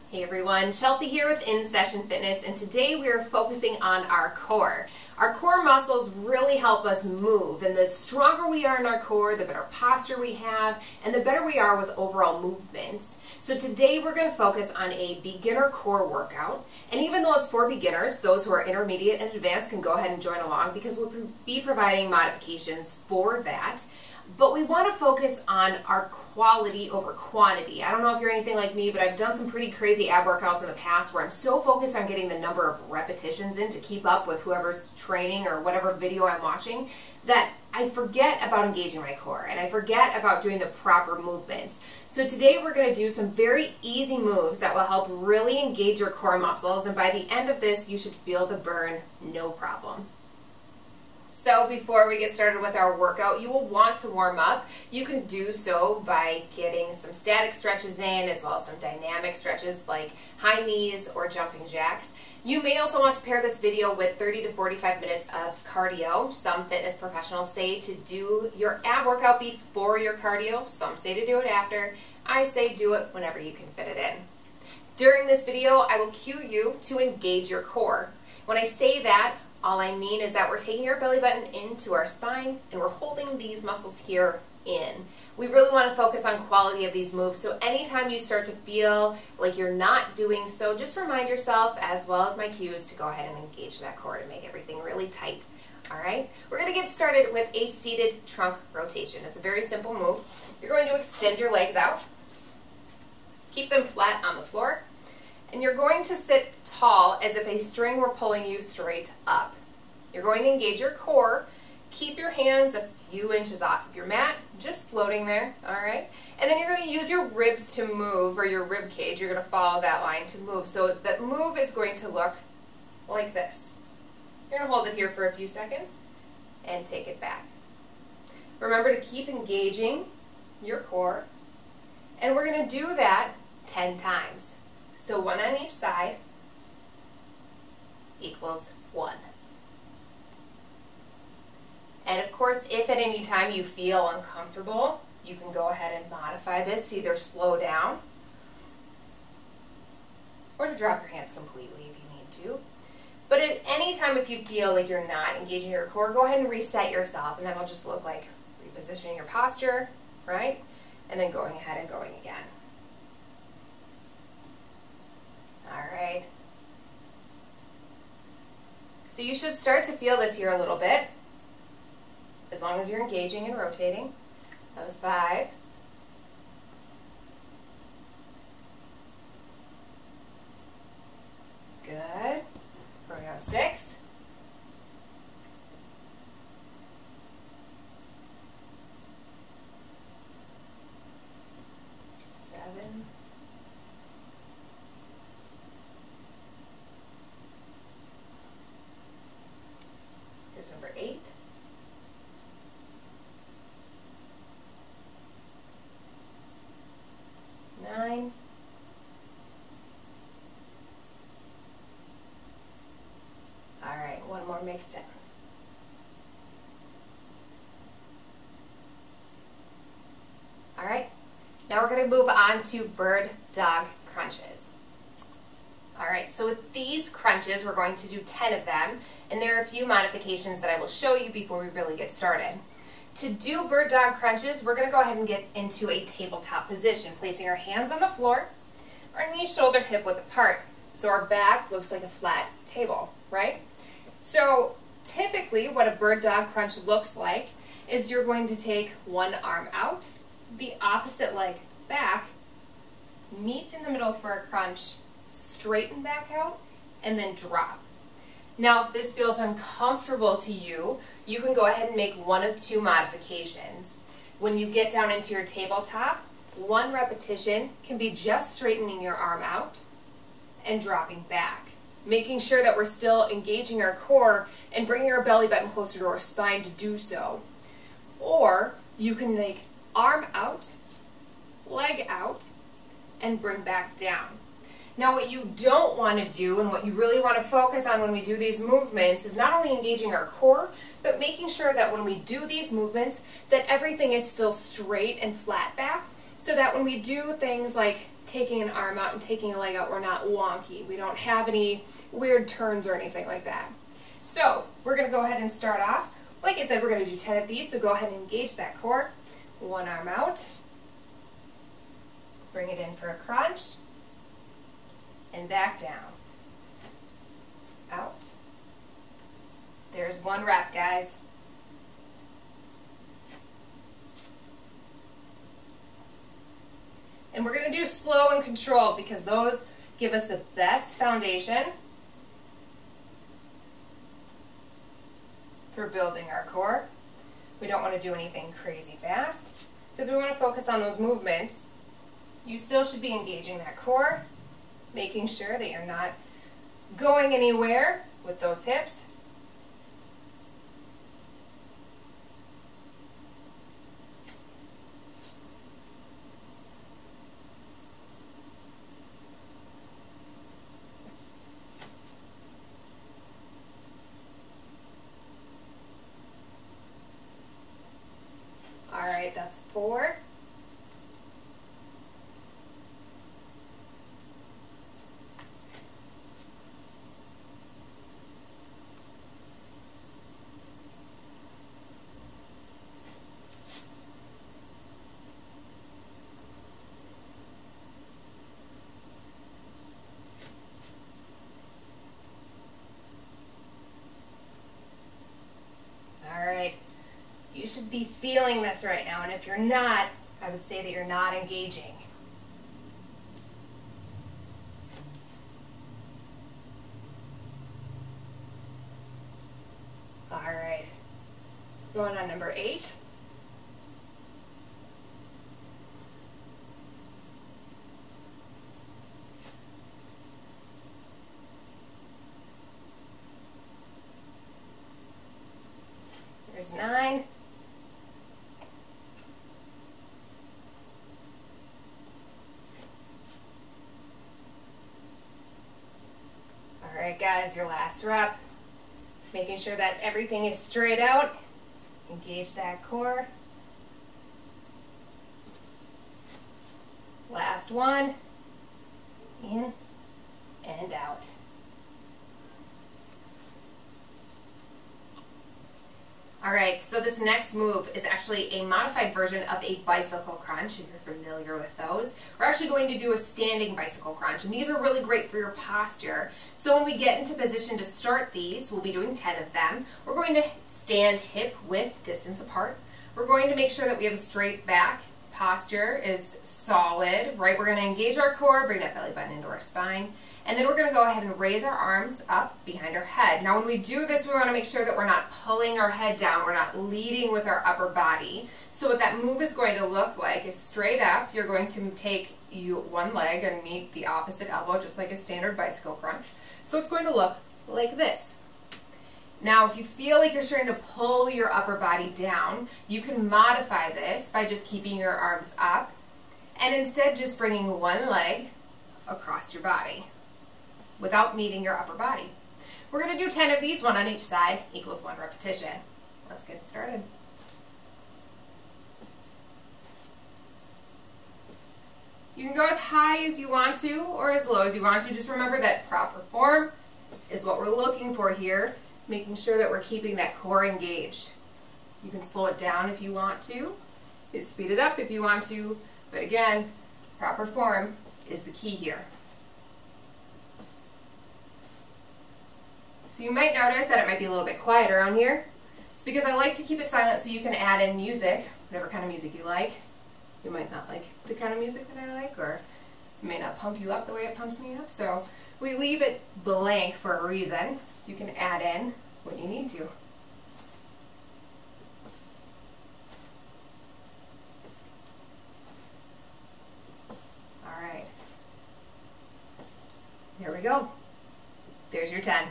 Hey everyone, Chelsey here with In Session Fitness, and today we are focusing on our core. Our core muscles really help us move, and the stronger we are in our core, the better posture we have, and the better we are with overall movements. So today we're going to focus on a beginner core workout, and even though it's for beginners, those who are intermediate and advanced can go ahead and join along because we'll be providing modifications for that. But we want to focus on our quality over quantity. I don't know if you're anything like me, but I've done some pretty crazy ab workouts in the past where I'm so focused on getting the number of repetitions in to keep up with whoever's training or whatever video I'm watching that I forget about engaging my core and I forget about doing the proper movements. So today we're going to do some very easy moves that will help really engage your core muscles, and by the end of this you should feel the burn no problem. So before we get started with our workout, you will want to warm up. You can do so by getting some static stretches in as well as some dynamic stretches like high knees or jumping jacks. You may also want to pair this video with 30 to 45 minutes of cardio. Some fitness professionals say to do your ab workout before your cardio. Some say to do it after. I say do it whenever you can fit it in. During this video, I will cue you to engage your core. When I say that, all I mean is that we're taking our belly button into our spine and we're holding these muscles here in. We really want to focus on quality of these moves, so anytime you start to feel like you're not doing so, just remind yourself, as well as my cues, to go ahead and engage that core to make everything really tight. All right, we're going to get started with a seated trunk rotation. It's a very simple move. You're going to extend your legs out, keep them flat on the floor, and you're going to sit tall as if a string were pulling you straight up. You're going to engage your core. Keep your hands a few inches off of your mat, just floating there, all right? And then you're going to use your ribs to move, or your rib cage. You're going to follow that line to move. So that move is going to look like this. You're going to hold it here for a few seconds and take it back. Remember to keep engaging your core, and we're going to do that 10 times. So 1 on each side equals 1. And of course, if at any time you feel uncomfortable, you can go ahead and modify this to either slow down or to drop your hands completely if you need to. But at any time if you feel like you're not engaging your core, go ahead and reset yourself, and that'll just look like repositioning your posture, right? And then going ahead and going again. Alright, so you should start to feel this here a little bit, as long as you're engaging and rotating. That was 5. Good. Going on 6. 7. Here's number 8. 9. All right, one more mixed in. All right, now we're going to move on to bird dog crunches. All right, so with these crunches, we're going to do 10 of them, and there are a few modifications that I will show you before we really get started. To do bird dog crunches, we're going to go ahead and get into a tabletop position, placing our hands on the floor, our knees shoulder hip width apart, so our back looks like a flat table, right? So typically what a bird dog crunch looks like is you're going to take one arm out, the opposite leg back, meet in the middle for a crunch, straighten back out, and then drop. Now, if this feels uncomfortable to you, you can go ahead and make one of 2 modifications. When you get down into your tabletop, 1 repetition can be just straightening your arm out and dropping back, making sure that we're still engaging our core and bringing our belly button closer to our spine to do so. Or you can make arm out, leg out, and bring back down. Now what you don't want to do, and what you really want to focus on when we do these movements, is not only engaging our core, but making sure that when we do these movements, that everything is still straight and flat backed, so that when we do things like taking an arm out and taking a leg out, we're not wonky. We don't have any weird turns or anything like that. So we're going to go ahead and start off. Like I said, we're going to do 10 of these, so go ahead and engage that core. One arm out. Bring it in for a crunch. And back down. Out. There's one rep, guys. And we're going to do slow and controlled because those give us the best foundation for building our core. We don't want to do anything crazy fast because we want to focus on those movements. You still should be engaging that core, making sure that you're not going anywhere with those hips. All right, that's 4. You should be feeling this right now, and if you're not, I would say that you're not engaging. All right, going on number 8. There's 9. Alright guys, your last rep. Making sure that everything is straight out. Engage that core. Last one. In and out. Alright, so this next move is actually a modified version of a bicycle crunch, if you're familiar with those. We're actually going to do a standing bicycle crunch, and these are really great for your posture. So when we get into position to start these, we'll be doing 10 of them. We're going to stand hip width distance apart. We're going to make sure that we have a straight back. Posture is solid, right? We're going to engage our core, bring that belly button into our spine, and then we're going to go ahead and raise our arms up behind our head. Now when we do this, we want to make sure that we're not pulling our head down, we're not leading with our upper body. So what that move is going to look like is straight up, you're going to take one leg and meet the opposite elbow, just like a standard bicycle crunch. So it's going to look like this. Now, if you feel like you're starting to pull your upper body down, you can modify this by just keeping your arms up and instead just bringing one leg across your body without meeting your upper body. We're going to do 10 of these, 1 on each side, equals 1 repetition. Let's get started. You can go as high as you want to or as low as you want to. Just remember that proper form is what we're looking for here. Making sure that we're keeping that core engaged. You can slow it down if you want to. You can speed it up if you want to. But again, proper form is the key here. So you might notice that it might be a little bit quieter on here. It's because I like to keep it silent so you can add in music, whatever kind of music you like. You might not like the kind of music that I like, or it may not pump you up the way it pumps me up. So we leave it blank for a reason. You can add in what you need to. All right. There we go. There's your 10.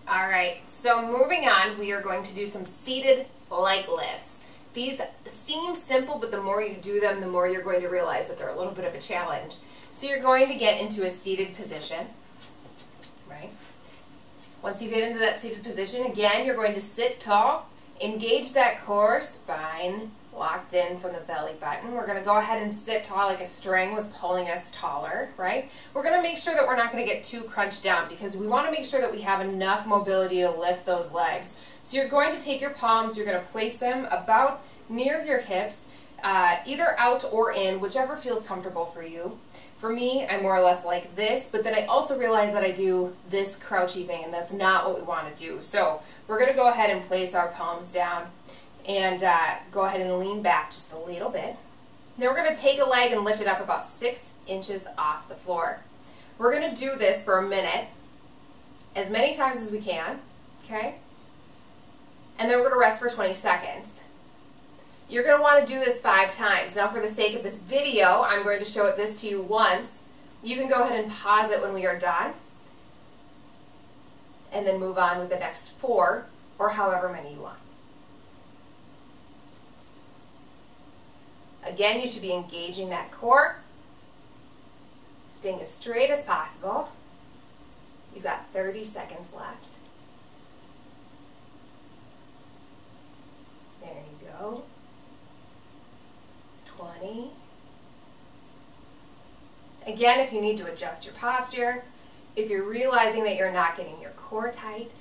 All right, so moving on, we are going to do some seated leg lifts. These seem simple, but the more you do them, the more you're going to realize that they're a little bit of a challenge. So you're going to get into a seated position, right? Once you get into that seated position, again, you're going to sit tall, engage that core, spine locked in from the belly button. We're going to go ahead and sit tall like a string was pulling us taller, right? We're going to make sure that we're not going to get too crunched down because we want to make sure that we have enough mobility to lift those legs. So you're going to take your palms, you're going to place them about near your hips, either out or in, whichever feels comfortable for you. For me, I'm more or less like this, but then I also realize that I do this crouchy thing, and that's not what we want to do. So we're going to go ahead and place our palms down and go ahead and lean back just a little bit. Then we're going to take a leg and lift it up about 6 inches off the floor. We're going to do this for a minute, as many times as we can, okay? And then we're going to rest for 20 seconds. You're going to want to do this 5 times. Now for the sake of this video, I'm going to show this to you once. You can go ahead and pause it when we are done, and then move on with the next 4, or however many you want. Again, you should be engaging that core, staying as straight as possible. You've got 30 seconds left. There you go. 20. Again, if you need to adjust your posture, if you're realizing that you're not getting your core tight,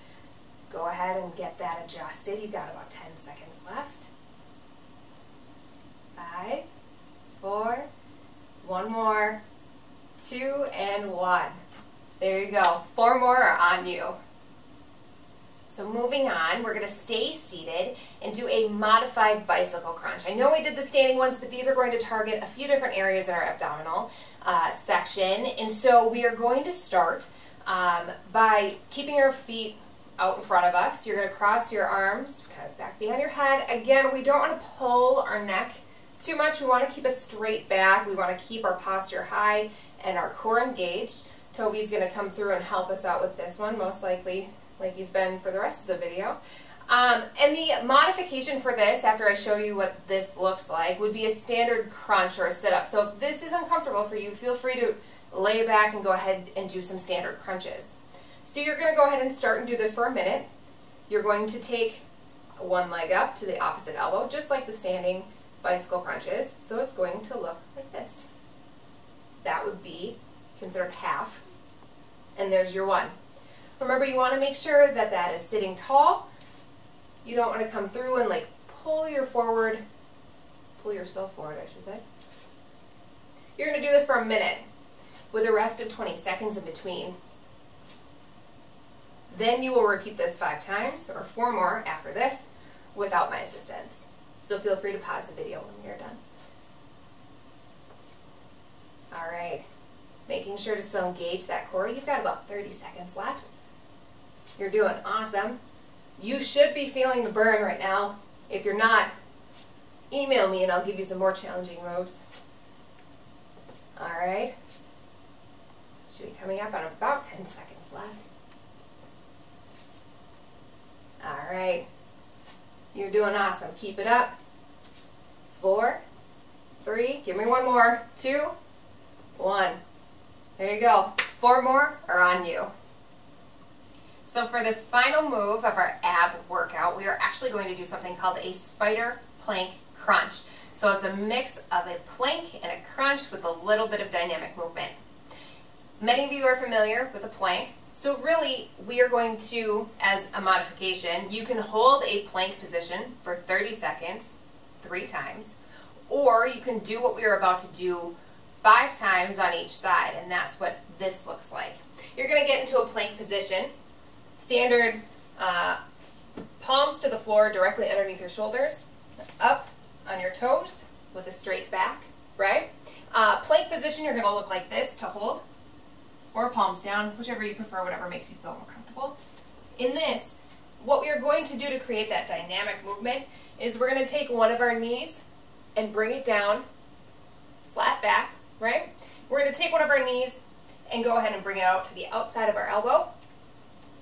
go ahead and get that adjusted. You've got about 10 seconds left. 5, 4, 1 more, 2, and 1. There you go. 4 more are on you. So moving on, we're going to stay seated and do a modified bicycle crunch. I know we did the standing ones, but these are going to target a few different areas in our abdominal section. And so we are going to start by keeping your feet out in front of us. You're going to cross your arms kind of back behind your head. Again, we don't want to pull our neck too much. We want to keep a straight back. We want to keep our posture high and our core engaged. Toby's going to come through and help us out with this one, most likely like he's been for the rest of the video. And the modification for this, after I show you what this looks like, would be a standard crunch or a sit-up. So if this is uncomfortable for you, feel free to lay back and go ahead and do some standard crunches. So you're going to go ahead and start and do this for a minute. You're going to take one leg up to the opposite elbow, just like the standing bicycle crunches. So it's going to look like this. That would be considered half. And there's your one. Remember, you want to make sure that that is sitting tall. You don't want to come through and like pull yourself forward, I should say. You're going to do this for a minute with a rest of 20 seconds in between. Then you will repeat this 5 times or 4 more after this without my assistance. So feel free to pause the video when we are done. All right, making sure to still engage that core. You've got about 30 seconds left. You're doing awesome. You should be feeling the burn right now. If you're not, email me and I'll give you some more challenging moves. All right. Should be coming up on about 10 seconds left. All right. You're doing awesome. Keep it up. 4, 3, give me 1 more. 2, 1. There you go. 4 more are on you. So for this final move of our ab workout, we are actually going to do something called a spider plank crunch. So it's a mix of a plank and a crunch with a little bit of dynamic movement. Many of you are familiar with a plank. So really, we are going to, as a modification, you can hold a plank position for 30 seconds, 3 times, or you can do what we are about to do 5 times on each side, and that's what this looks like. You're going to get into a plank position. Standard palms to the floor directly underneath your shoulders, up on your toes with a straight back, right? Plank position, you're going to look like this to hold, or palms down, whichever you prefer, whatever makes you feel more comfortable. In this, what we are going to do to create that dynamic movement is we're going to take one of our knees and bring it down, flat back, right? We're going to take one of our knees and go ahead and bring it out to the outside of our elbow,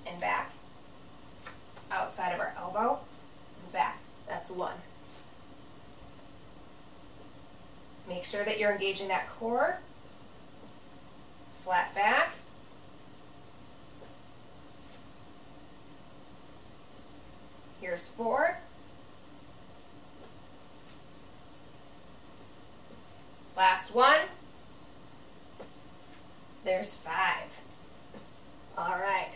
and back, outside of our elbow, and back. That's 1. Make sure that you're engaging that core, flat back, here's 4, Last one. There's 5. All right.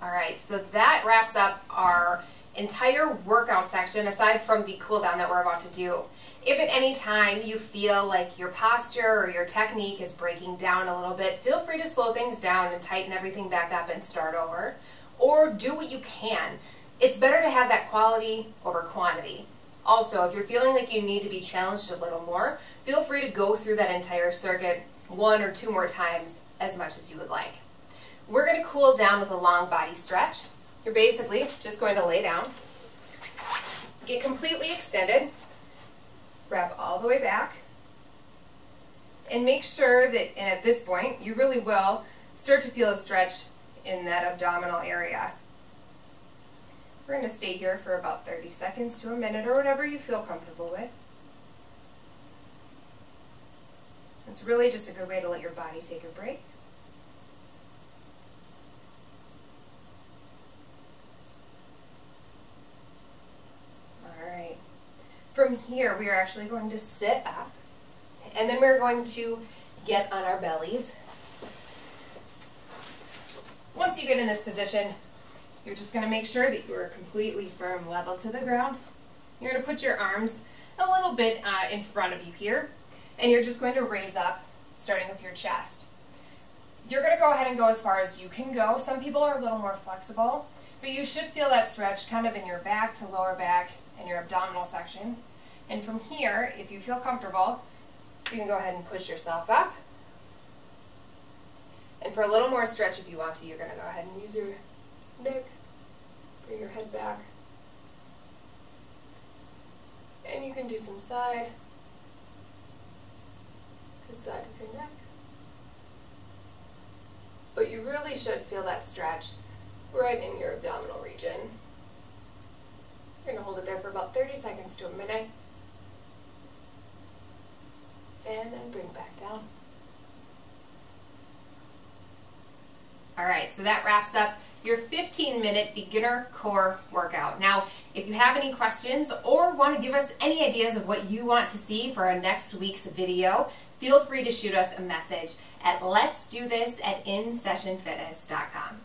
All right, so that wraps up our entire workout section aside from the cool down that we're about to do. If at any time you feel like your posture or your technique is breaking down a little bit, feel free to slow things down and tighten everything back up and start over. Or do what you can. It's better to have that quality over quantity. Also, if you're feeling like you need to be challenged a little more, feel free to go through that entire circuit 1 or 2 more times as much as you would like. We're going to cool down with a long body stretch. You're basically just going to lay down, get completely extended, wrap all the way back, and make sure that, and at this point, you really will start to feel a stretch in that abdominal area. We're going to stay here for about 30 seconds to a minute or whatever you feel comfortable with. It's really just a good way to let your body take a break. Alright. From here, we are actually going to sit up, and then we're going to get on our bellies. Once you get in this position, you're just going to make sure that you are completely firm, level to the ground. You're going to put your arms a little bit in front of you here, and you're just going to raise up, starting with your chest. You're going to go ahead and go as far as you can go. Some people are a little more flexible, but you should feel that stretch kind of in your back to lower back and your abdominal section. And from here, if you feel comfortable, you can go ahead and push yourself up. And for a little more stretch, if you want to, you're going to go ahead and use your neck, bring your head back. And you can do some side to side with your neck. But you really should feel that stretch right in your abdominal region. You're going to hold it there for about 30 seconds to a minute. And then bring back down. Alright, so that wraps up your 15-minute beginner core workout. Now, if you have any questions or want to give us any ideas of what you want to see for our next week's video, feel free to shoot us a message at letsdothis@insessionfitness.com.